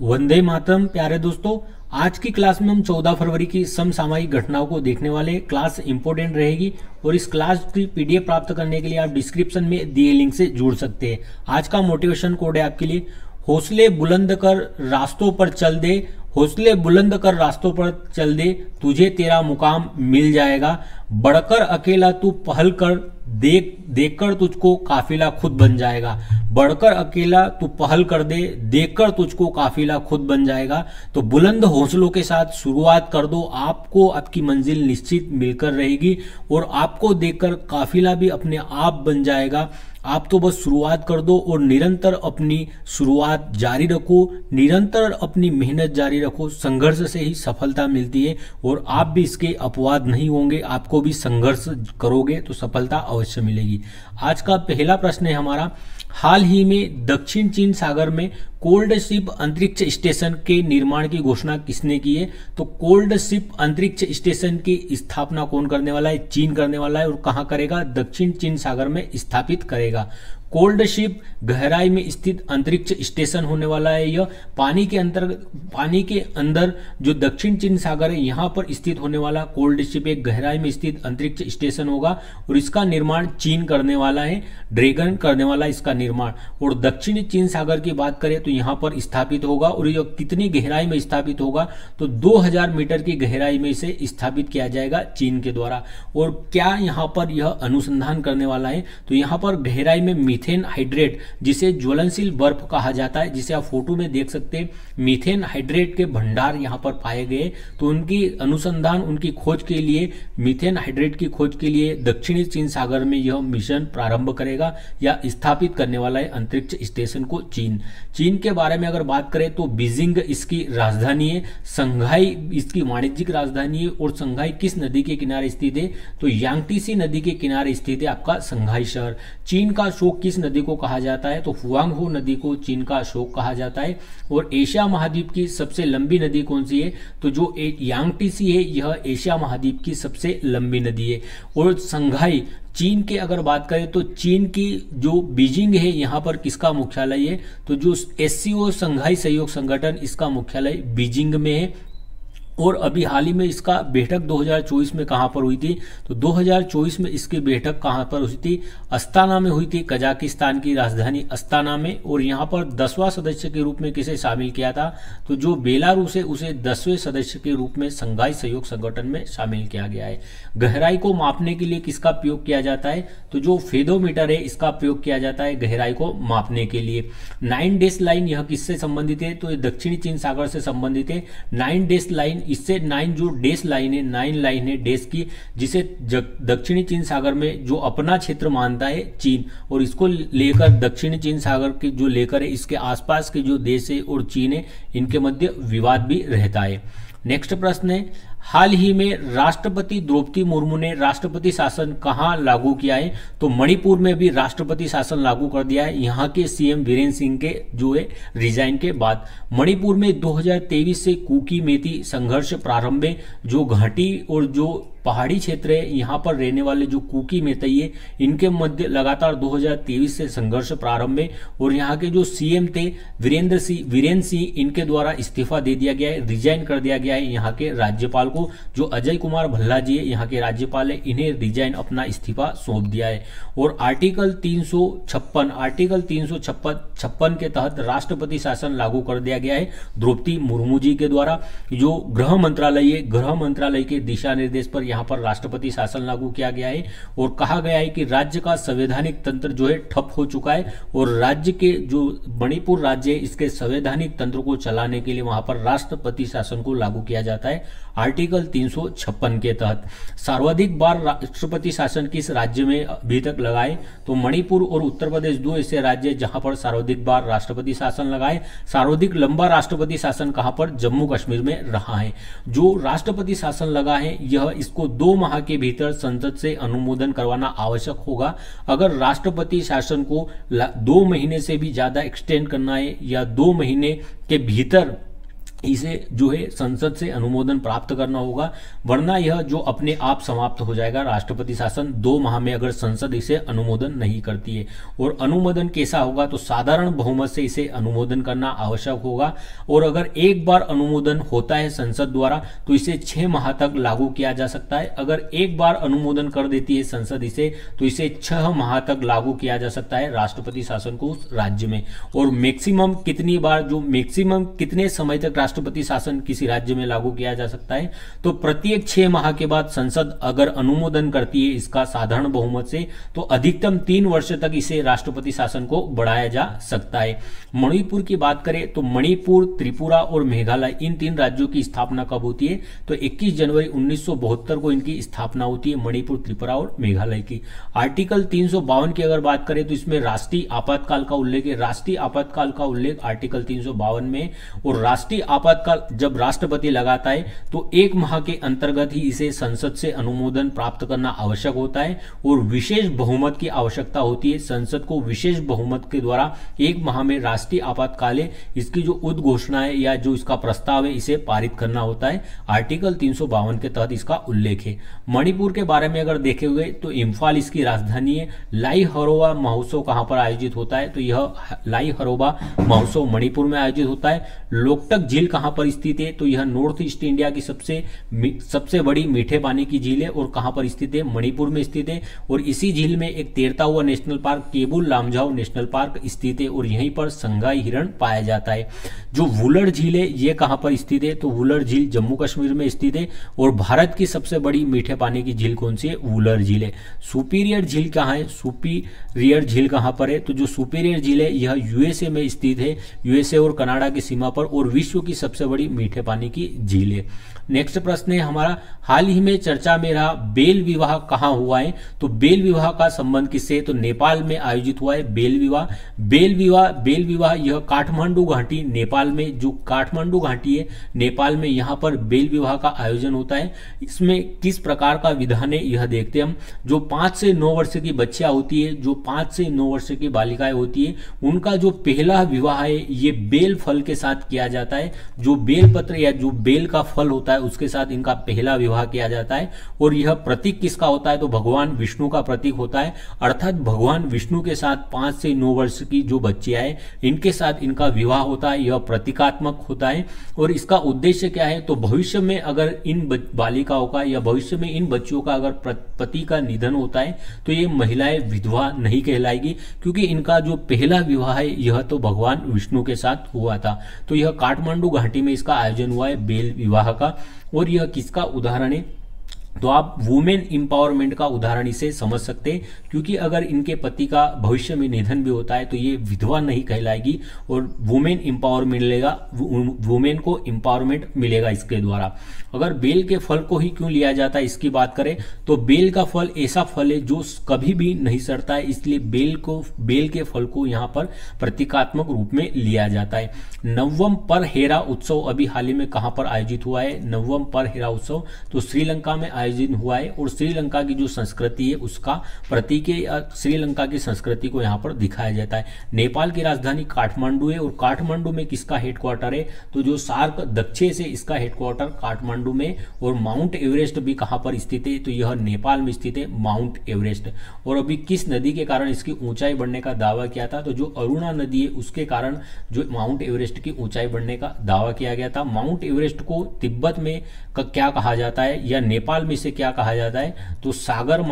वंदे मातरम। प्यारे दोस्तों, आज की क्लास में हम 14 फरवरी की समसामयिक घटनाओं को देखने वाले हैं। क्लास इंपॉर्टेंट रहेगी और इस क्लास की पीडीएफ प्राप्त करने के लिए आप डिस्क्रिप्शन में दिए लिंक से जुड़ सकते हैं। आज का मोटिवेशन कोड है आपके लिए, हौसले बुलंद कर रास्तों पर चल दे, हौसले बुलंद कर रास्तों पर चल दे, तुझे तेरा मुकाम मिल जाएगा। बढ़कर अकेला तू पहल कर, देखकर तुझको काफिला खुद बन जाएगा। बढ़कर अकेला तू पहल कर दे, देखकर तुझको काफिला खुद बन जाएगा। तो बुलंद हौसलों के साथ शुरुआत कर दो, आपको आपकी मंजिल निश्चित मिलकर रहेगी और आपको देखकर काफिला भी अपने आप बन जाएगा। आप तो बस शुरुआत कर दो और निरंतर अपनी शुरुआत जारी रखो, निरंतर अपनी मेहनत जारी रखो। संघर्ष से ही सफलता मिलती है और आप भी इसके अपवाद नहीं होंगे। आपको भी संघर्ष करोगे तो सफलता अवश्य मिलेगी। आज का पहला प्रश्न है हमारा, हाल ही में दक्षिण चीन सागर में कोल्ड शिप अंतरिक्ष स्टेशन के निर्माण की घोषणा किसने की है? तो कोल्ड शिप अंतरिक्ष स्टेशन की स्थापना कौन करने वाला है? चीन करने वाला है। और कहां करेगा? दक्षिण चीन सागर में स्थापित करेगा। कोल्ड शिप गहराई में स्थित अंतरिक्ष स्टेशन होने वाला है। यह पानी के अंदर जो दक्षिण चीन सागर है यहां पर स्थित होने वाला कोल्ड शिप एक गहराई में स्थित अंतरिक्ष स्टेशन होगा और इसका निर्माण चीन करने वाला है। ड्रैगन करने वाला इसका निर्माण। और दक्षिणी चीन सागर की बात करें तो यहां पर स्थापित होगा और यह कितनी गहराई में स्थापित होगा? तो 2000 मीटर की गहराई में इसे स्थापित किया जाएगा चीन के द्वारा। और क्या यहां पर यह अनुसंधान करने वाला है? तो यहां पर गहराई में मीथेन हाइड्रेट, जिसे ज्वलनशील बर्फ कहा जाता है, जिसे आप फोटो में देख सकते हैं, मीथेन हाइड्रेट के भंडार यहां पर पाए गए। तो उनकी अनुसंधान, उनकी खोज के लिए, मीथेन हाइड्रेट की खोज के लिए दक्षिणी चीन सागर में यह मिशन प्रारंभ करेगा या स्थापित करने वाला है अंतरिक्ष स्टेशन को चीन। चीन के बारे में अगर बात करें तो बीजिंग इसकी राजधानी है, संघाई इसकी वाणिज्यिक राजधानी है। और संघाई किस नदी के किनारे स्थित है? तो यांगटीसी नदी के किनारे स्थित है आपका संघाई शहर। चीन का अशोक किस नदी को कहा जाता है? तो हुआंगहो नदी को चीन का अशोक कहा जाता है। और एशिया महाद्वीप की सबसे लंबी नदी कौन सी है? तो जो यांगटीसी है यह एशिया महाद्वीप की सबसे लंबी नदी है। और संघाई चीन के अगर बात करें तो चीन की जो बीजिंग है यहां पर किसका मुख्यालय है? तो जो एससीओ संघाई सहयोग संगठन, इसका मुख्यालय बीजिंग में है। और अभी हाल ही में इसका बैठक 2024 में कहां पर हुई थी? तो 2024 में इसकी बैठक कहां पर हुई थी? अस्ताना में हुई थी, कजाकिस्तान की राजधानी अस्ताना में। और यहां पर 10वां सदस्य के रूप में किसे शामिल किया था? तो जो बेलारूस है उसे 10वें सदस्य के रूप में संघाई सहयोग संगठन में शामिल किया गया है। गहराई को मापने के लिए किसका प्रयोग किया जाता है? तो जो फेदोमीटर है इसका प्रयोग किया जाता है गहराई को मापने के लिए। 9 डैश लाइन यह किससे संबंधित है? तो ये दक्षिणी चीन सागर से संबंधित है। 9 डैश लाइन, इससे 9 जो डैश लाइन है, 9 लाइन है डैश की, जिसे दक्षिणी चीन सागर में जो अपना क्षेत्र मानता है चीन, और इसको लेकर दक्षिणी चीन सागर के जो लेकर है इसके आसपास के जो देश है और चीन है इनके मध्य विवाद भी रहता है। नेक्स्ट प्रश्न है, हाल ही में राष्ट्रपति द्रौपदी मुर्मू ने राष्ट्रपति शासन कहां लागू किया है? तो मणिपुर में भी राष्ट्रपति शासन लागू कर दिया है यहां के सीएम वीरेंद्र सिंह के जो है रिजाइन के बाद। मणिपुर में 2023 से कुकी मेती संघर्ष प्रारंभ है। जो घाटी और जो पहाड़ी क्षेत्र है यहां पर रहने वाले जो कुकी मेतई है इनके मध्य लगातार 2023 से संघर्ष प्रारंभ है। और यहाँ के जो सीएम थे वीरेंद्र सिंह, इनके द्वारा इस्तीफा दे दिया गया है, रिजाइन कर दिया गया है यहाँ के राज्यपाल को। जो अजय कुमार भल्ला जी है यहाँ के राज्यपाल है, इन्हें रिजाइन अपना इस्तीफा सौंप दिया है। और आर्टिकल 356 के तहत राष्ट्रपति शासन लागू कर दिया गया है द्रौपदी मुर्मू जी के द्वारा। जो गृह मंत्रालय के दिशा निर्देश पर यहाँ पर राष्ट्रपति शासन लागू किया गया है। और कहा गया है कि राज्य का संवैधानिक तंत्र जो है ठप हो चुका है और राज्य के जो मणिपुर राज्य है इसके संवैधानिक तंत्र को चलाने के लिए वहां पर राष्ट्रपति शासन को लागू किया जाता है आर्टिकल 356 के तहत। सर्वाधिक बार राष्ट्रपति शासन किस राज्य में अभी तक लगाए? तो मणिपुर और उत्तर प्रदेश दो ऐसे राज्य जहां पर सर्वाधिक बार राष्ट्रपति शासन लगाए। सर्वाधिक लंबा राष्ट्रपति शासन कहां पर? जम्मू कश्मीर में रहा है। जो राष्ट्रपति शासन लगा है यह इसको 2 माह के भीतर संसद से अनुमोदन करवाना आवश्यक होगा। अगर राष्ट्रपति शासन को 2 महीने से भी ज्यादा एक्सटेंड करना है या 2 महीने के भीतर इसे जो है संसद से अनुमोदन प्राप्त करना होगा, वरना यह जो अपने आप समाप्त हो जाएगा राष्ट्रपति शासन 2 माह में, अगर संसद इसे अनुमोदन नहीं करती है। और अनुमोदन कैसा होगा, तो साधारण बहुमत से इसे अनुमोदन करना आवश्यक होगा। और अगर एक बार अनुमोदन होता है संसद द्वारा तो इसे 6 माह तक लागू किया जा सकता है। अगर एक बार अनुमोदन कर देती है संसद इसे, तो इसे 6 माह तक लागू किया जा सकता है राष्ट्रपति शासन को उस राज्य में। और मैक्सिमम कितनी बार, जो मैक्सिमम कितने समय तक राष्ट्रपति शासन किसी राज्य में लागू किया जा सकता है, तो प्रत्येक 6 माह के बाद संसद अगर अनुमोदन करती है इसका साधारण बहुमत से, तो अधिकतम 3 वर्ष तक इसे राष्ट्रपति शासन को बढ़ाया जा सकता है। मणिपुर की बात करें तो मणिपुर, त्रिपुरा और मेघालय, इन 3 राज्यों की स्थापना कब होती है, तो 21 जनवरी 1972 को इनकी स्थापना होती है, मणिपुर, त्रिपुरा और मेघालय की। आर्टिकल 352 की अगर बात करें तो इसमें राष्ट्रीय आपातकाल का उल्लेख है। राष्ट्रीय आपातकाल का उल्लेख आर्टिकल 352 में, और राष्ट्रीय आपातकाल जब राष्ट्रपति लगाता है तो 1 माह के अंतर्गत ही इसे संसद से अनुमोदन प्राप्त करना आवश्यक होता है। और विशेष बहुमत की आवश्यकता होती है, संसद को विशेष बहुमत के द्वारा 1 माह में राष्ट्रीय आपातकाल है इसकी जो उद्घोषणा है या जो इसका प्रस्ताव है इसे पारित करना होता है। आर्टिकल 352 के तहत इसका उल्लेख है। मणिपुर के बारे में अगर देखे हुए तो इम्फाल इसकी राजधानी है। लाई हरोबा महोत्सव कहां पर आयोजित होता है, तो यह लाई हरोबा महोत्सव मणिपुर में आयोजित होता है। लोकटक झील कहां पर स्थित है, तो यह नॉर्थ ईस्ट इंडिया की सबसे बड़ी मीठे पानी की झील है। और कहां पर स्थित है, मणिपुर में स्थित है। और इसी झील में एक तैरता हुआ national park Keibul Lamjao national park स्थित है, और यहीं पर संगाई हिरण पाया जाता है। जो वुलर झील है ये कहां पर स्थित है, तो वुलर झील जम्मू कश्मीर में स्थित है। और भारत की सबसे बड़ी मीठे पानी की झील कौन सी है, वुलर झील है। सुपीरियर झील कहां है, सुपीरियर झील कहां पर है, तो जो सुपीरियर झील है यह यूएसए में स्थित है, यूएसए और कनाडा की सीमा पर, और विश्व की सबसे बड़ी मीठे पानी की झील है। नेक्स्ट प्रश्न है हमारा, हाल ही में चर्चा में रहा बेल विवाह कहां हुआ है, तो बेल विवाह का संबंध किससे, तो नेपाल में आयोजित हुआ है बेल विवाह। बेल विवाह यह काठमांडू घाटी नेपाल में, जो काठमांडू घाटी है नेपाल में, यहां पर बेल विवाह का आयोजन होता है। इसमें किस प्रकार का विधान है यह देखते हैं हम। जो 5 से 9 वर्ष की बच्चियां होती है, जो 5 से 9 वर्ष की बालिकाएं होती है, उनका जो पहला विवाह है ये बेल फल के साथ किया जाता है। जो बेल पत्र या जो बेल का फल होता है उसके साथ इनका पहला विवाह किया जाता है। और यह प्रतीक किसका होता है, तो भगवान विष्णु का प्रतीक होता है। अर्थात भगवान विष्णु के साथ 5 से 9 वर्ष की जो बच्चियां हैं इनके साथ इनका विवाह होता है, यह प्रतीकात्मक होता है। और इसका उद्देश्य क्या है, तो भविष्य में अगर इन बालिकाओं का या भविष्य में इन बच्चियों का अगर पति का निधन होता है तो ये महिलाएं विधवा नहीं कहलाएगी, क्योंकि इनका जो पहला विवाह है यह तो भगवान विष्णु के साथ हुआ था। तो यह काठमांडू घाटी में इसका आयोजन हुआ है बेल विवाह का। और यह किसका उदाहरण है, तो आप वुमेन इंपावरमेंट का उदाहरण इसे समझ सकते हैं, क्योंकि अगर इनके पति का भविष्य में निधन भी होता है तो ये विधवा नहीं कहलाएगी और वुमेन इंपावरमेंट मिलेगा, वुमेन को इंपावरमेंट मिलेगा इसके द्वारा। अगर बेल के फल को ही क्यों लिया जाता है इसकी बात करें तो बेल का फल ऐसा फल है जो कभी भी नहीं सड़ता है, इसलिए बेल के फल को यहाँ पर प्रतीकात्मक रूप में लिया जाता है। नवम परहेरा उत्सव अभी हाल ही में कहां पर आयोजित हुआ है, नवम परहेरा उत्सव तो श्रीलंका में आयोजित हुआ है। और श्रीलंका की जो संस्कृति है उसका प्रतीक है, श्रीलंका की संस्कृति को यहाँ पर दिखाया जाता है। नेपाल की राजधानी काठमांडू है, और काठमांडू में किसका हेडक्वार्टर है, तो जो सार्क दक्षे से इसका हेडक्वार्टर काठमांडू में। और माउंट एवरेस्ट भी कहां पर स्थित है, तो यह नेपाल में स्थित है माउंट एवरेस्ट। और अभी किस नदी के कारण इसकी ऊंचाई बढ़ने का दावा किया था, तो जो अरुणा नदी है उसके कारण जो माउंट एवरेस्ट की ऊंचाई बढ़ने का दावा किया गया था। माउंट एवरेस्ट को तिब्बत में क्या कहा जाता है या नेपाल में इसे क्या कहा जाता है, तो सागर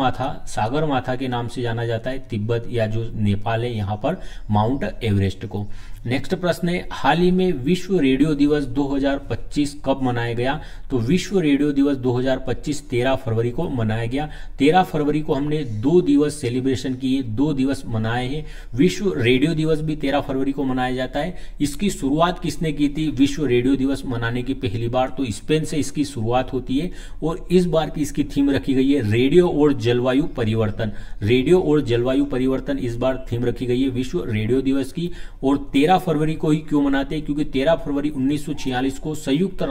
माथा के नाम से जाना जाता है तिब्बत या जो नेपाल है यहाँ पर माउंट एवरेस्ट को। नेक्स्ट प्रश्न है, हाल ही में विश्व रेडियो दिवस 2025 कब मनाया गया, तो विश्व रेडियो दिवस 2025 13 फरवरी को मनाया गया। 13 फरवरी को हमने 2 दिवस सेलिब्रेशन किए, 2 दिवस मनाए हैं। विश्व रेडियो दिवस भी 13 फरवरी को मनाया जाता है। इसकी शुरुआत किसने की थी विश्व रेडियो दिवस मनाने की पहली बार, तो स्पेन से इसकी शुरुआत होती है। और इस बार की इसकी थीम रखी गई है रेडियो और जलवायु परिवर्तन। रेडियो और जलवायु परिवर्तन इस बार थीम रखी गई है विश्व रेडियो दिवस की। और 13 फरवरी को ही क्यों मनाते हैं, क्योंकि 13 फरवरी 1946 को संयुक्त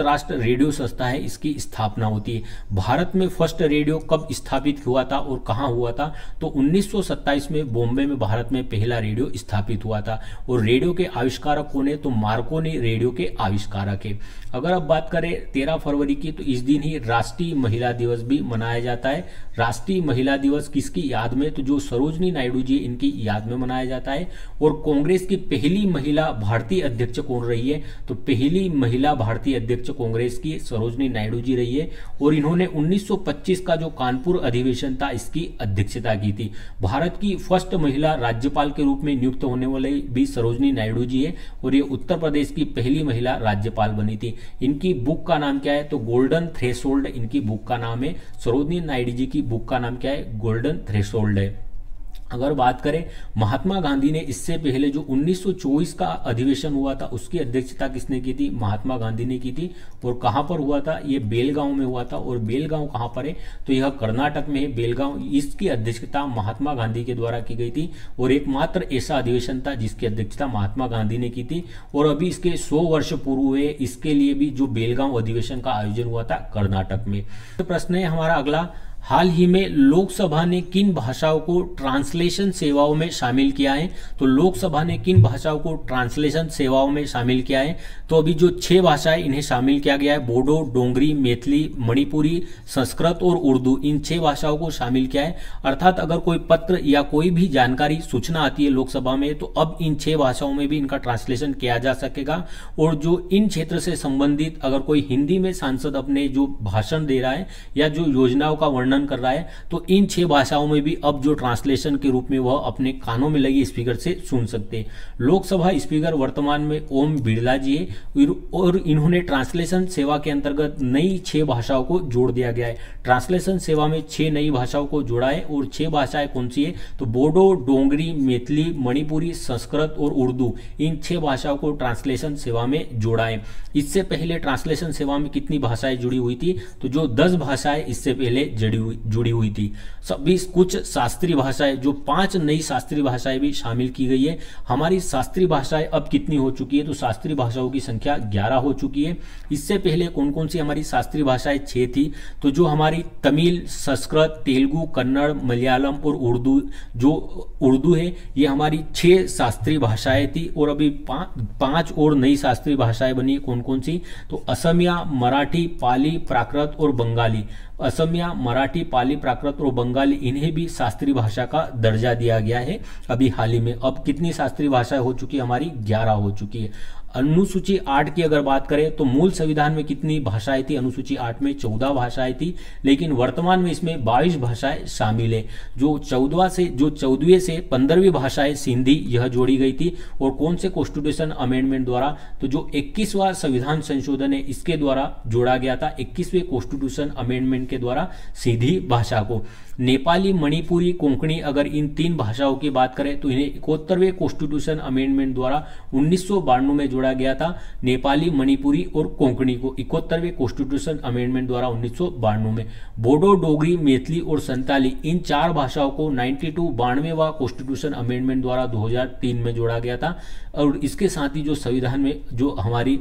राष्ट्र रेडियो संस्था है इसकी स्थापना होती है। भारत में फर्स्ट रेडियो कब स्थापित हुआ था और कहां हुआ था, तो 1927 में बॉम्बे में भारत में पहला रेडियो स्थापित हुआ था। और रेडियो के आविष्कारक कौन है, तो मार्कोनी रेडियो के आविष्कारक है। अगर अब बात करें 13 फरवरी की, तो इस दिन ही राष्ट्रीय महिला दिवस भी मनाया जाता है। राष्ट्रीय महिला दिवस किसकी याद में, तो जो सरोजनी नायडू जी इनकी याद में मनाया जाता है। और कांग्रेस की पहली महिला भारतीय अध्यक्ष कौन रही है, तो पहली महिला भारतीय अध्यक्ष कांग्रेस की सरोजनी नायडू जी रही है। और इन्होंने 1925 का जो कानपुर अधिवेशन था इसकी अध्यक्षता की थी। भारत की फर्स्ट महिला राज्यपाल के रूप में नियुक्त होने वाले भी सरोजनी नायडू जी है। और ये उत्तर प्रदेश की पहली महिला राज्यपाल बनी थी। इनकी बुक का नाम क्या है, तो गोल्डन थ्रेशोल्ड इनकी बुक का नाम है। सरोजनी नायडू जी की बुक का नाम क्या है, गोल्डन थ्रेशोल्ड है। अगर बात करें महात्मा गांधी ने इससे पहले जो 1924 का अधिवेशन हुआ था उसकी अध्यक्षता किसने की थी, महात्मा गांधी ने की थी। और कहां पर हुआ था, ये बेलगांव में हुआ था। और बेलगांव कहां पर है, तो यह कर्नाटक में है बेलगांव। इसकी अध्यक्षता महात्मा गांधी के द्वारा की गई थी। और एकमात्र ऐसा अधिवेशन था जिसकी अध्यक्षता महात्मा गांधी ने की थी। और अभी इसके 100 वर्ष पूर्व हुए इसके लिए भी जो बेलगांव अधिवेशन का आयोजन हुआ था कर्नाटक में। तो प्रश्न है हमारा अगला, हाल ही में लोकसभा ने किन भाषाओं को ट्रांसलेशन सेवाओं में शामिल किया है, तो लोकसभा ने किन भाषाओं को ट्रांसलेशन सेवाओं में शामिल किया है, तो अभी जो 6 भाषाएं इन्हें शामिल किया गया है, बोडो, डोंगरी, मैथिली, मणिपुरी, संस्कृत और उर्दू, इन 6 भाषाओं को शामिल किया है। अर्थात अगर कोई पत्र या कोई भी जानकारी सूचना आती है लोकसभा में तो अब इन 6 भाषाओं में भी इनका ट्रांसलेशन किया जा सकेगा। और जो इन क्षेत्र से संबंधित अगर कोई हिंदी में सांसद अपने जो भाषण दे रहा है या जो योजनाओं का वर्णन कर रहा है तो इन 6 भाषाओं में भी अब जो ट्रांसलेशन के रूप में वह अपने कानों में लगी स्पीकर से सुन सकते हैं। लोकसभा स्पीकर वर्तमान में ओम बिरला जी है और इन्होंने ट्रांसलेशन सेवा के अंतर्गत नई 6 भाषाओं को जोड़ दिया गया है। ट्रांसलेशन सेवा में 6 नई भाषाओं को जोड़ा है। और 6 भाषाएं कौन सी है, तो बोडो, डोंगरी, मैथिली, मणिपुरी, संस्कृत और उर्दू, इन 6 भाषाओं को ट्रांसलेशन सेवा में जोड़ा है। इससे पहले ट्रांसलेशन सेवा में कितनी भाषाएं जुड़ी हुई थी, तो जो 10 भाषाएं इससे पहले जुड़ी हुई थी। सभी कुछ शास्त्रीय भाषाएं, जो 5 नई शास्त्रीय भाषाएं भी शामिल की गई है। हमारी शास्त्रीय भाषाएं अब कितनी हो चुकी है, तो शास्त्रीय भाषाओं की संख्या 11 हो चुकी है। इससे पहले कौन कौन सी हमारी शास्त्रीय भाषाएं 6 थी, तो जो हमारी तमिल, संस्कृत, तेलुगु, कन्नड़, मलयालम और उर्दू, जो उर्दू है ये हमारी 6 शास्त्रीय भाषाएं थी। और अभी 5 और नई शास्त्रीय भाषाएं बनी, कौन कौन सी, तो असमिया, मराठी, पाली, प्राकृत और बंगाली। असमिया, मराठी, पाली, प्राकृत और बंगाली, इन्हें भी शास्त्रीय भाषा का दर्जा दिया गया है अभी हाल ही में। अब कितनी शास्त्रीय भाषाएं हो चुकी है, हमारी 11 हो चुकी है। अनुसूची 8 की अगर बात करें तो मूल संविधान में कितनी भाषाएं थी, अनुसूची 8 में 14 भाषाएं थी, लेकिन वर्तमान में इसमें 22 भाषाएं शामिल है। जो 14वीं से 15वीं भाषाएं सिंधी यह जोड़ी गई थी। और कौन से कॉन्स्टिट्यूशन अमेंडमेंट द्वारा, तो जो 21वां संविधान संशोधन है इसके द्वारा जोड़ा गया था। 21वें कॉन्स्टिट्यूशन अमेंडमेंट के द्वारा सीधी भाषा को। नेपाली, मणिपुरी, कोंकणी, अगर इन 3 भाषाओं की बात करें तो इन्हें 71वें कॉन्स्टिट्यूशन अमेंडमेंट द्वारा 1992 में जोड़ा गया था। नेपाली, मणिपुरी और कोंकणी को 71वें कॉन्स्टिट्यूशन अमेंडमेंट द्वारा 1992 में। बोडो, डोगरी, मैथिली और संताली, इन 4 भाषाओं को 92वां कॉन्स्टिट्यूशन अमेंडमेंट द्वारा 2003 में जोड़ा गया था। और इसके साथ ही जो संविधान में जो हमारी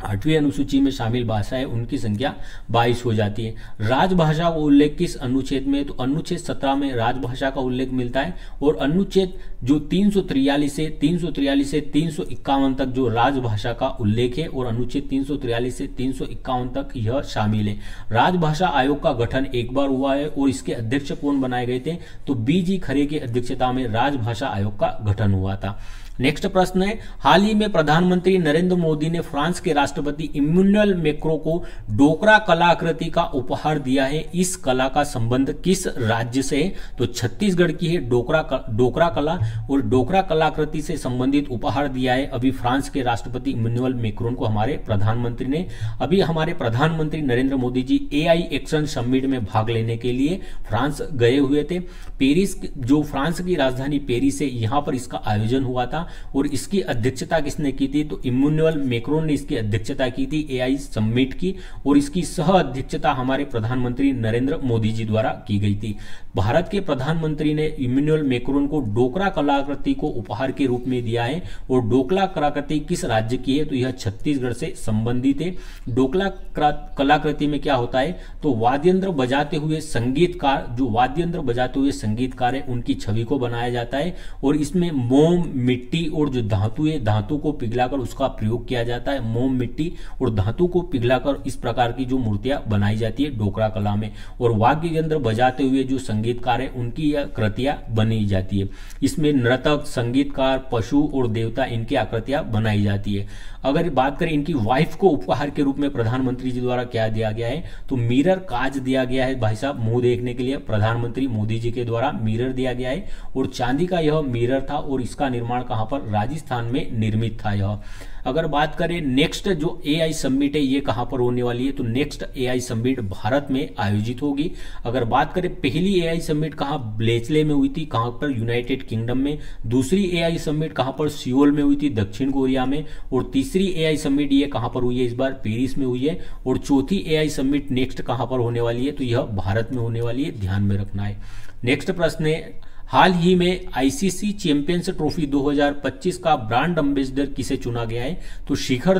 8वीं अनुसूची में शामिल भाषा है उनकी संख्या 22 हो जाती है। राजभाषा का उल्लेख किस अनुच्छेद में, तो अनुच्छेद 17 में राजभाषा का उल्लेख मिलता है। और अनुच्छेद जो 343 से 351 तक जो राजभाषा का उल्लेख है, और अनुच्छेद 343 से 351 तक यह शामिल है। राजभाषा आयोग का गठन एक बार हुआ है और इसके अध्यक्ष कौन बनाए गए थे, तो BG खरे की अध्यक्षता में राजभाषा आयोग का गठन हुआ था। नेक्स्ट प्रश्न है, हाल ही में प्रधानमंत्री नरेंद्र मोदी ने फ्रांस के राष्ट्रपति इम्मानुएल मैक्रों को डोकरा कलाकृति का उपहार दिया है। इस कला का संबंध किस राज्य से है, तो छत्तीसगढ़ की है डोकरा कला। और डोकरा कलाकृति से संबंधित उपहार दिया है अभी फ्रांस के राष्ट्रपति इम्मानुएल मैक्रों को हमारे प्रधानमंत्री ने। अभी हमारे प्रधानमंत्री Narendra Modi ji AI action summit में भाग लेने के लिए फ्रांस गए हुए थे। पेरिस, जो फ्रांस की राजधानी पेरिस है, यहां पर इसका आयोजन हुआ था। था और इसकी अध्यक्षता किसने की थी, तो इम्मानुएल मैक्रोन ने इसकी अध्यक्षता की थी एआई समिट की, और इसकी सह अध्यक्षता हमारे प्रधानमंत्री नरेंद्र मोदी जी द्वारा की गई थी। भारत के प्रधानमंत्री ने इम्मानुएल मैक्रोन को डोकरा कलाकृति को उपहार के रूप में दिया है, और डोकला कलाकृति किस राज्य की है, तो यह छत्तीसगढ़ से संबंधित है। डोकला कलाकृति में क्या होता है, तो वाद्ययंत्र बजाते हुए संगीतकार, जो वाद्ययंत्र बजाते हुए संगीतकार है उनकी छवि को बनाया जाता है, और इसमें मोम, मिट्टी और जो धातु है, धातु को पिघलाकर उसका प्रयोग किया जाता है। मोम, मिट्टी और धातु को पिघलाकर इस प्रकार की जो मूर्तियां बनाई जाती है डोकरा कला में, और वाद्य यंत्र बजाते हुए जो संगीतकार है उनकी यह कृतियां बनी जाती है। इसमें नर्तक, संगीतकार, पशु और देवता, इनकी आकृतियां बनाई जाती है। अगर बात करें इनकी वाइफ को उपहार के रूप में प्रधानमंत्री जी द्वारा क्या दिया गया है, तो मिरर कांच दिया गया है भाई साहब, मुंह देखने के लिए प्रधानमंत्री मोदी जी के द्वारा मिरर दिया गया है, और चांदी का यह मिरर था, और इसका निर्माण कहां पर, राजस्थान में निर्मित था यह। अगर बात करें नेक्स्ट जो एआई समिट है ये कहां पर होने वाली है, तो नेक्स्ट एआई समिट भारत में आयोजित होगी। अगर बात करें पहली एआई समिट कहां, ब्लेचले में हुई थी, कहां पर, यूनाइटेड किंगडम में। दूसरी एआई समिट कहां पर, सियोल में हुई थी, दक्षिण कोरिया में। और तीसरी एआई समिट ये कहां पर हुई है, इस बार पेरिस में हुई है। और चौथी एआई समिट नेक्स्ट कहां पर होने वाली है, तो यह भारत में होने वाली है, ध्यान में रखना है। नेक्स्ट प्रश्न है, हाल ही में आईसीसी चैंपियंस ट्रॉफी 2025 का ब्रांड एम्बेसडर किसे चुना गया है, तो शिखर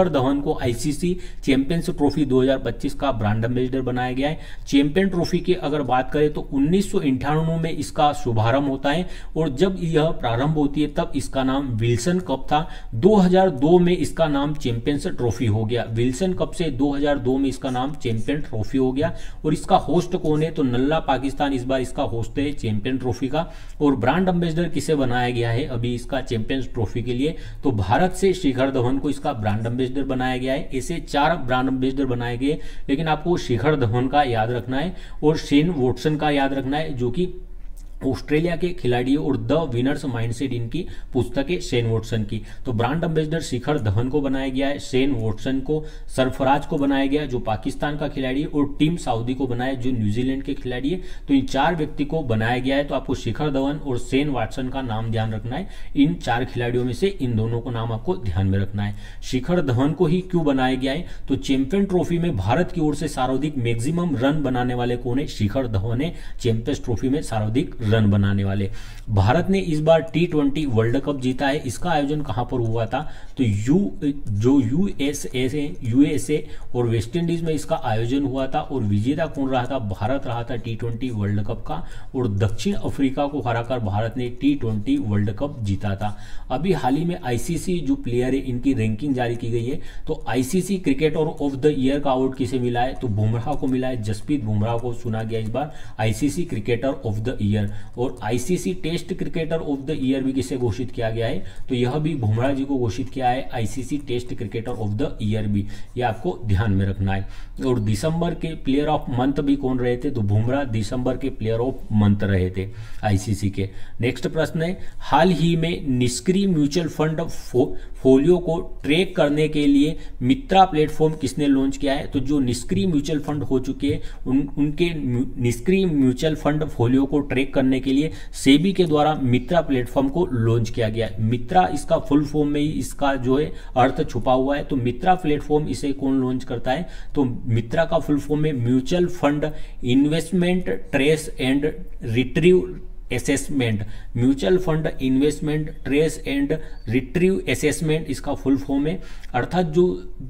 धवन को आईसीसी चैंपियंस ट्रॉफी 2025 का ब्रांड एम्बेसडर बनाया गया है। चैंपियन ट्रॉफी की अगर बात करें तो 1998 में इसका शुभारंभ होता है, और जब यह प्रारंभ होती है तब इसका नाम विल्सन कप था। 2002 में इसका नाम चैंपियंस ट्रॉफी हो गया, विल्सन कप से 2002 में इसका नाम चैंपियन ट्रॉफी हो गया। और इसका होस्ट कौन है, तो नल्ला पाकिस्तान इस बार इसका होस्ट है चैंपियन ट्रॉफी का। और ब्रांड एम्बेसडर किसे बनाया गया है अभी इसका चैंपियंस ट्रॉफी के लिए, तो भारत से शिखर धवन को इसका ब्रांड एम्बेसडर बनाया गया है। ऐसे 4 ब्रांड एम्बेसडर बनाए गए, लेकिन आपको शिखर धवन का याद रखना है और शेन वॉटसन का याद रखना है, जो कि ऑस्ट्रेलिया के खिलाड़ी और द विनर्स माइंडसेट इनकी पुस्तक है शेन वॉटसन की। तो ब्रांड एम्बेसडर शिखर धवन को बनाया गया है, शेन वॉटसन को, सरफराज को बनाया गया जो पाकिस्तान का खिलाड़ी है, और टीम साउदी को बनाया जो न्यूजीलैंड के खिलाड़ी है। तो इन 4 व्यक्ति को बनाया गया है। तो आपको शिखर धवन और शेन वॉटसन का नाम ध्यान रखना है। इन 4 खिलाड़ियों में से इन दोनों को नाम आपको ध्यान में रखना है। शिखर धवन को ही क्यों बनाया गया है, तो चैंपियन ट्रॉफी में भारत की ओर से सर्वाधिक मैक्सिमम रन बनाने वाले कौन है, शिखर धवन है। चैंपियंस ट्रॉफी में सर्वाधिक रन बनाने वाले। भारत ने इस बार T20 वर्ल्ड कप जीता है। इसका आयोजन कहां पर हुआ था, तो यूएसए और वेस्ट इंडीज में इसका आयोजन हुआ था, और विजेता कौन रहा था, भारत रहा था T20 वर्ल्ड कप का, और दक्षिण अफ्रीका को हराकर भारत ने T20 वर्ल्ड कप जीता था। अभी हाल ही में आईसीसी जो प्लेयर है इनकी रैंकिंग जारी की गई है। तो ICC cricketer of the year का अवार्ड किसे मिला है, तो बुमराह को मिला है। जसप्रीत बुमराह को चुना गया इस बार ICC cricketer of the year. और ICC test cricketer of the year भी किसे घोषित किया गया है, तो यह भी बुमराह जी को घोषित किया है ICC test cricketer of the year भी, यह आपको ध्यान में रखना है। और दिसंबर के प्लेयर ऑफ मंथ भी कौन रहे थे, तो बुमराह दिसंबर के प्लेयर ऑफ मंथ रहे थे आईसीसी के। नेक्स्ट प्रश्न है, हाल ही में निष्क्रिय म्यूचुअल फंड फोलियो को ट्रैक करने के लिए मित्रा प्लेटफॉर्म किसने लॉन्च किया है, तो जो निष्क्रिय म्यूचुअल फंड हो चुके हैं उनके निष्क्रिय म्यूचुअल फंड फोलियो को ट्रैक करने के लिए सेबी के द्वारा मित्रा प्लेटफॉर्म को लॉन्च किया गया है। मित्रा इसका फुल फॉर्म में ही इसका जो है अर्थ छुपा हुआ है। तो मित्रा प्लेटफॉर्म इसे कौन लॉन्च करता है, तो मित्रा का फुल फॉर्म में mutual fund investment trace and retrieve assessment, mutual fund investment trace and retrieve assessment इसका फुल फॉर्म है। अर्थात जो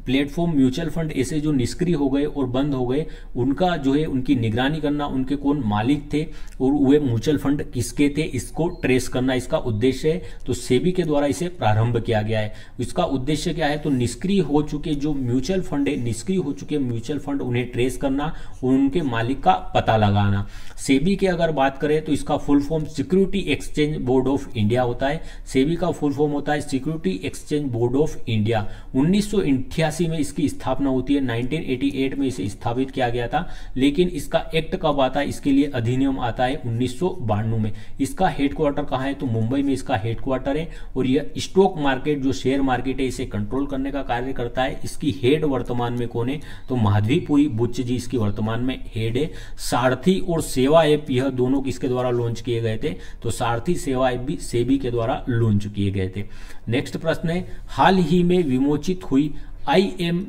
प्लेटफॉर्म म्यूचुअल फंड ऐसे जो निष्क्रिय हो गए और बंद हो गए उनका जो है उनकी निगरानी करना, उनके कौन मालिक थे और वे म्यूचुअल फंड किसके थे इसको ट्रेस करना इसका उद्देश्य है। तो सेबी के द्वारा इसे प्रारंभ किया गया है। इसका उद्देश्य क्या है, तो निष्क्रिय हो चुके जो म्यूचुअल फंड है, निष्क्रिय हो चुके म्यूचुअल फंड उन्हें ट्रेस करना और उनके मालिक का पता लगाना। सेबी की अगर बात करें तो इसका full form security exchange board of India होता है। सेबी का फुल फॉर्म होता है security exchange board of India. 1988 में इसकी स्थापना होती है, 1988 में इसे स्थापित किया गया था। लेकिन इसका एक्ट कब आता है, इसके लिए अधिनियम आता है 1992 में। इसका हेडक्वार्टर कहाँ है, तो मुंबई में इसका हेडक्वार्टर है। और यह स्टॉक मार्केट जो शेयर मार्केट है इसे कंट्रोल करने का कार्य करता है। इसकी हेड वर्तमान में कौन है, तो माधवीपुरी बुच्च जी इसकी वर्तमान में हेड है। सारथी और सेवा ऐप यह दोनों किसके द्वारा लॉन्च किए किए गए थे, तो सारथी सेवाएं भी सेबी के द्वारा लॉन्च किए गए थे। नेक्स्ट प्रश्न है, हाल ही में विमोचित हुई आई एम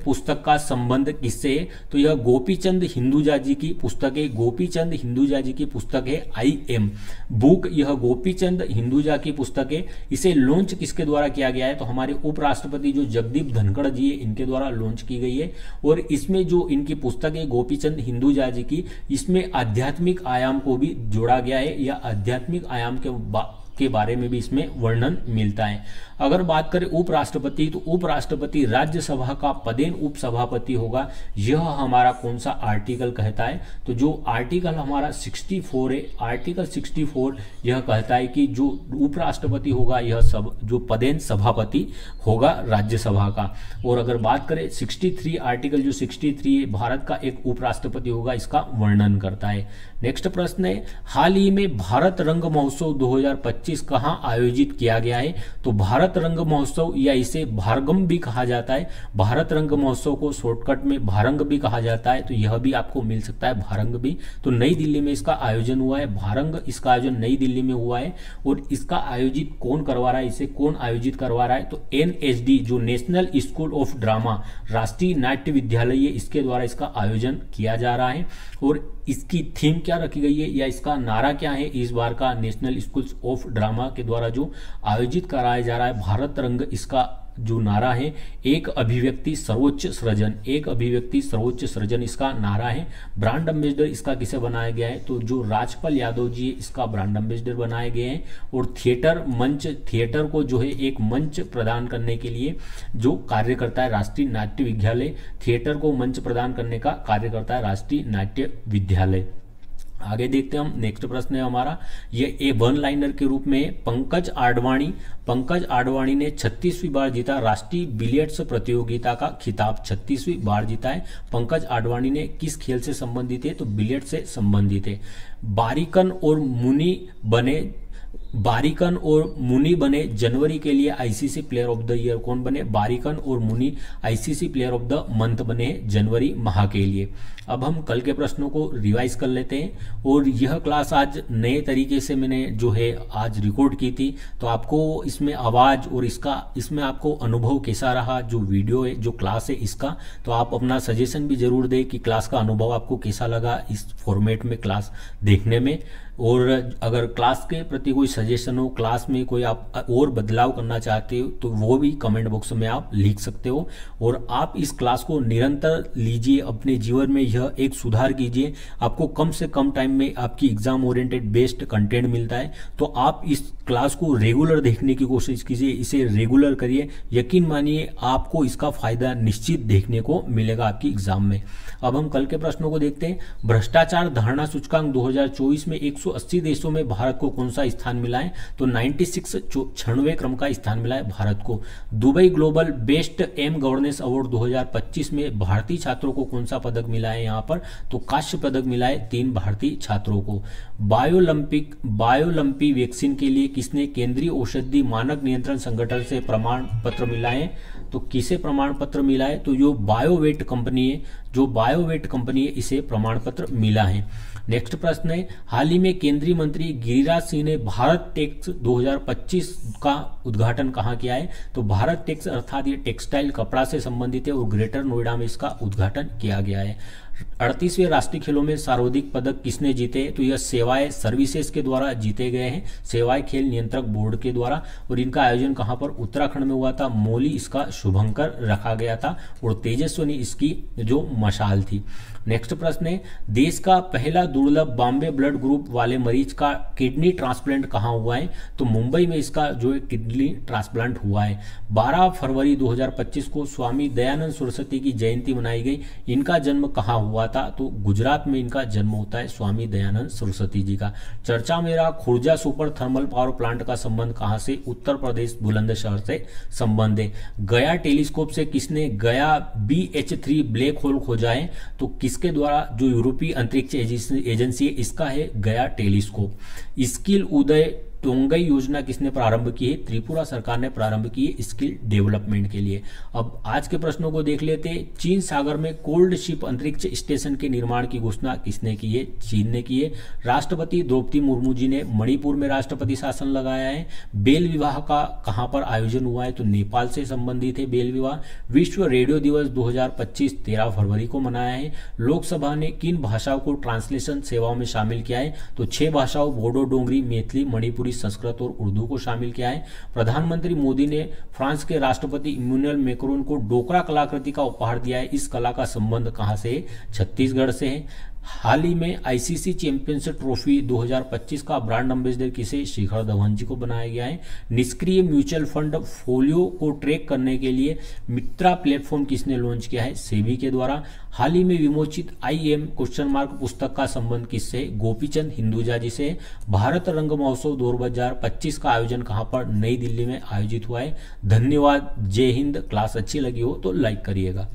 पुस्तक का संबंध किससे है? तो यह गोपीचंद हिंदुजा जी की पुस्तक है। गोपीचंद हिंदुजा जी की पुस्तक है आई एम बुक। यह गोपीचंद हिंदुजा की पुस्तक है। इसे लॉन्च किसके द्वारा किया गया है? तो हमारे उपराष्ट्रपति जो जगदीप धनखड़ जी है, इनके द्वारा लॉन्च की गई है। और इसमें जो इनकी पुस्तक है गोपीचंद हिंदुजा जी की, इसमें आध्यात्मिक आयाम को भी जोड़ा गया है, या आध्यात्मिक आयाम के बारे में भी इसमें वर्णन मिलता है। अगर बात करें उपराष्ट्रपति, तो उपराष्ट्रपति राज्यसभा का पदेन उपसभापति होगा। यह हमारा कौन सा आर्टिकल कहता है? तो जो आर्टिकल हमारा 64 है, आर्टिकल 64 यह कहता है कि जो उपराष्ट्रपति होगा यह सब जो पदेन सभापति होगा राज्यसभा का। और अगर बात करें 63 आर्टिकल जो 63 है, भारत का एक उपराष्ट्रपति होगा, इसका वर्णन करता है। नेक्स्ट प्रश्न है, हाल ही में भारत रंग महोत्सव 2025 कहाँ आयोजित किया गया है? तो भारत रंग महोत्सव, या इसे भारगम भी कहा जाता है, भारत रंग महोत्सव को शॉर्टकट में भारंग भी कहा जाता है, तो यह भी आपको मिल सकता है भारंग भी। तो नई दिल्ली में इसका आयोजन हुआ है, भारंग इसका आयोजन नई दिल्ली में हुआ है। और इसका आयोजित कौन करवा रहा है, इसे कौन आयोजित करवा रहा है? तो NSD जो नेशनल स्कूल ऑफ ड्रामा, राष्ट्रीय नाट्य विद्यालय, इसके द्वारा इसका आयोजन किया जा रहा है। और इसकी थीम क्या रखी गई है, या इसका नारा क्या है इस बार का नेशनल स्कूल्स ऑफ ड्रामा के द्वारा जो आयोजित कराया जा रहा है भारत रंग, इसका जो नारा है एक अभिव्यक्ति सर्वोच्च सृजन, एक अभिव्यक्ति सर्वोच्च सृजन इसका नारा है। ब्रांड एम्बेसडर इसका किसे बनाया गया है? तो जो राजपाल यादव जी इसका ब्रांड एम्बेसडर बनाए गए हैं। और थिएटर को जो है एक मंच प्रदान करने के लिए जो कार्य करता है राष्ट्रीय नाट्य विद्यालय, थिएटर को मंच प्रदान करने का कार्य करता है राष्ट्रीय नाट्य विद्यालय। आगे देखते हैं हम। नेक्स्ट प्रश्न है हमारा, ये वन लाइनर के रूप में पंकज आडवाणी ने 36वीं बार जीता राष्ट्रीय बिलियर्ड्स प्रतियोगिता का खिताब। 36वीं बार जीता है। पंकज आडवाणी ने किस खेल से संबंधित है? तो बिलियर्ड से संबंधित है। बारिकन और मुनी बने जनवरी के लिए ICC player of the year. कौन बने? बारिकन और मुनी ICC player of the month बने जनवरी माह के लिए। अब हम कल के प्रश्नों को रिवाइज कर लेते हैं। और यह क्लास आज नए तरीके से मैंने जो है आज रिकॉर्ड की थी, तो आपको इसमें आवाज़ और इसमें आपको अनुभव कैसा रहा, जो वीडियो है जो क्लास है इसका, तो आप अपना सजेशन भी जरूर दें कि क्लास का अनुभव आपको कैसा लगा इस फॉर्मेट में क्लास देखने में। और अगर क्लास के प्रति कोई सजेशन हो, क्लास में कोई आप और बदलाव करना चाहते हो, तो वो भी कमेंट बॉक्स में आप लिख सकते हो। और आप इस क्लास को निरंतर लीजिए, अपने जीवन में यह एक सुधार कीजिए। आपको कम से कम टाइम में आपकी एग्जाम ओरिएंटेड बेस्ड कंटेंट मिलता है, तो आप इस क्लास को रेगुलर देखने की कोशिश कीजिए, इसे रेगुलर करिए। यकीन मानिए आपको इसका फायदा निश्चित देखने को मिलेगा आपकी एग्जाम में। अब हम कल के प्रश्नों को देखते हैं। भ्रष्टाचार धारणा सूचकांक 2024 में 180 देशों में भारत को कौन सा स्थान मिला है? तो 96वें क्रम का स्थान मिला है भारत को। Dubai global best M governance award 2025 में भारतीय छात्रों को कौन सा पदक मिला है? यहाँ पर तो कांस्य पदक मिला है 3 भारतीय छात्रों को। बायोलंपी वैक्सीन के लिए किसने केंद्रीय औषधि मानक नियंत्रण संगठन से प्रमाण पत्र मिला है? तो किसे प्रमाण पत्र मिला है? तो जो बायोवेट कंपनी है, इसे प्रमाण पत्र मिला है। नेक्स्ट प्रश्न है, हाल ही में केंद्रीय मंत्री गिरिराज सिंह ने भारत टेक्स 2025 का उद्घाटन कहाँ किया है? तो भारत टेक्स अर्थात ये टेक्सटाइल कपड़ा से संबंधित है और ग्रेटर नोएडा में इसका उद्घाटन किया गया है। 38वें राष्ट्रीय खेलों में सर्वाधिक पदक किसने जीते? तो यह सेवाएं सर्विसेज के द्वारा जीते गए हैं, सेवाएं खेल नियंत्रक बोर्ड के द्वारा। और इनका आयोजन कहां पर? उत्तराखंड में हुआ था। मौली इसका शुभंकर रखा गया था और तेजस्विनी इसकी जो मशाल थी। नेक्स्ट प्रश्न है, देश का पहला दुर्लभ बॉम्बे ब्लड ग्रुप वाले मरीज का किडनी ट्रांसप्लांट कहाँ हुआ है? तो मुंबई में इसका जो है किडनी ट्रांसप्लांट हुआ है। 12 फरवरी 2025 को स्वामी दयानंद सरस्वती की जयंती मनाई गई। इनका जन्म कहाँ हुआ था? तो गुजरात में इनका जन्म होता है स्वामी दयानंद सरस्वती जी का। चर्चा में रहा Khurja super thermal power plant का संबंध कहाँ से? उत्तर प्रदेश बुलंदशहर से संबंध है। गया टेलीस्कोप से किसने गया BH3 ब्लैक होल खोजा है? तो किसके द्वारा? जो यूरोपीय अंतरिक्ष एजेंसी है, इसका है गया टेलीस्कोप। स्किल उदय तोंगई योजना किसने प्रारंभ की है? त्रिपुरा सरकार ने प्रारंभ की है स्किल डेवलपमेंट के लिए। अब आज के प्रश्नों को देख लेते हैं। चीन सागर में कोल्ड शिप अंतरिक्ष स्टेशन के निर्माण की घोषणा किसने की है? चीन ने की है। राष्ट्रपति द्रौपदी मुर्मू जी ने मणिपुर में राष्ट्रपति शासन लगाया है। बेल विवाह का कहां पर आयोजन हुआ है? तो नेपाल से संबंधित है बेल विवाह। विश्व रेडियो दिवस 2025 13 फरवरी को मनाया है। लोकसभा ने किन भाषाओं को ट्रांसलेशन सेवाओं में शामिल किया है? तो 6 भाषाओं बोडो, डोंगरी, मैथिली, मणिपुरी, संस्कृत और उर्दू को शामिल किया है। प्रधानमंत्री मोदी ने फ्रांस के राष्ट्रपति इमैनुअल मैक्रोन को डोकरा कलाकृति का उपहार दिया है। इस कला का संबंध कहां से है? छत्तीसगढ़ से है। हाल ही में आईसीसी चैंपियंस ट्रॉफी 2025 का ब्रांड एम्बेसडर किसे? शिखर धवन जी को बनाया गया है। निष्क्रिय म्यूचुअल फंड फोलियो को ट्रैक करने के लिए मित्रा प्लेटफॉर्म किसने लॉन्च किया है? सेबी के द्वारा। हाल ही में विमोचित IM पुस्तक का संबंध किससे? गोपीचंद हिंदुजा जी से। भारत रंग महोत्सव 2025 का आयोजन कहां पर? नई दिल्ली में आयोजित हुआ है। धन्यवाद। जय हिंद। क्लास अच्छी लगी हो तो लाइक करिएगा।